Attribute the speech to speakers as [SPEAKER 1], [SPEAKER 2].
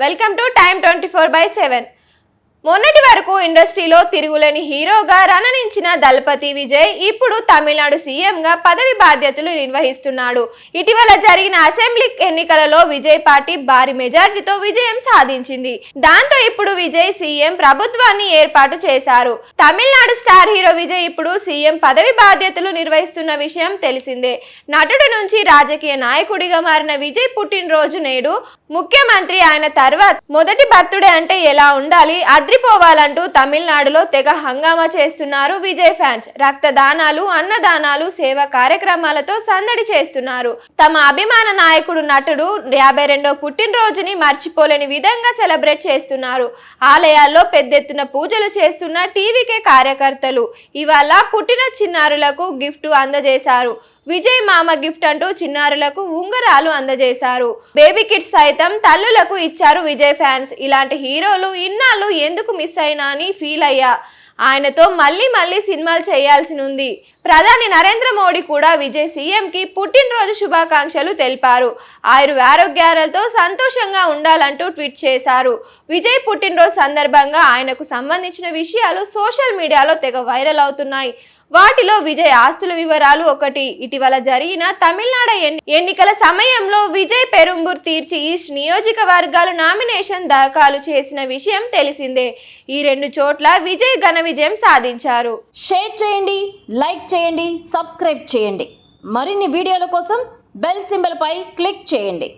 [SPEAKER 1] Welcome to time 24/7. మొన్నటి వరకు ఇండస్ట్రీలో తిరుగులేని హీరోగా రణనించిన దళపతి విజయ్ ఇప్పుడు తమిళనాడు సీఎంగా పదవి బాధ్యతలు నిర్వహిస్తున్నాడు. ఇటీవల జరిగిన అసెంబ్లీ ఎన్నికలలో విజయ్ పార్టీ భారీ మెజారిటీతో విజయం సాధించింది. దాంతో ఇప్పుడు విజయ్ సీఎం ప్రభుత్వాన్ని ఏర్పాటు చేశారు. తమిళనాడు స్టార్ హీరో విజయ్ ఇప్పుడు సీఎం పదవి బాధ్యతలు నిర్వహిస్తున్న విషయం తెలిసిందే. నటుడి నుంచి రాజకీయ నాయకుడిగా మారిన విజయ్ పుట్టినరోజు నేడు. ముఖ్యమంత్రి ఆయన తర్వాత మొదటి బర్త్డే అంటే ఎలా ఉండాలి, అద్రిపోవాలంటూ తమిళనాడులో తెగ హంగామా చేస్తున్నారు విజయ్ ఫ్యాన్స్. రక్తదానాలు, అన్నదానాలు, సేవా కార్యక్రమాలతో సందడి చేస్తున్నారు. తమ అభిమాన నాయకుడు నటుడు 52వ పుట్టినరోజుని మర్చిపోలేని విధంగా సెలబ్రేట్ చేస్తున్నారు. ఆలయాల్లో పెద్దెత్తున పూజలు చేస్తున్న టీవీకే కార్యకర్తలు ఇవాళ పుట్టిన చిన్నారులకు గిఫ్ట్ అందజేశారు. విజయ్ మామ గిఫ్ట్ అంటూ చిన్నారులకు ఉంగరాలు అందజేశారు. బేబీ కిడ్స్ సైతం తల్లులకు ఇచ్చారు విజయ్ ఫ్యాన్స్. ఇలాంటి హీరోలు ఇన్నాళ్ళు ఎందుకు మిస్ అయినా అని ఫీల్ అయ్యా. ఆయనతో మళ్ళీ సినిమాలు చేయాల్సి ఉంది. ప్రధాని నరేంద్ర మోడీ కూడా విజయ్ సీఎంకి పుట్టినరోజు శుభాకాంక్షలు తెలిపారు. ఆరోగ్యాలతో సంతోషంగా ఉండాలంటూ ట్వీట్ చేశారు. విజయ్ పుట్టినరోజు సందర్భంగా ఆయనకు సంబంధించిన విషయాలు సోషల్ మీడియాలో తెగ వైరల్ అవుతున్నాయి. వాటిలో విజయ్ ఆస్తుల వివరాలు ఒకటి. ఇటీవల జరిగిన తమిళనాడు ఎన్నికల సమయంలో విజయ్ పెరుంబూర్ తీర్చి ఈస్ట్ నియోజకవర్గాలు నామినేషన్ దాఖలు చేసిన విషయం తెలిసిందే. ఈ 2 చోట్ల విజయ్ ఘన విజయం సాధించారు.
[SPEAKER 2] షేర్ చేయండి, లైక్ చేయండి, సబ్స్క్రైబ్ చేయండి. మరిన్ని వీడియోల కోసం బెల్ సింబల్ పై క్లిక్ చేయండి.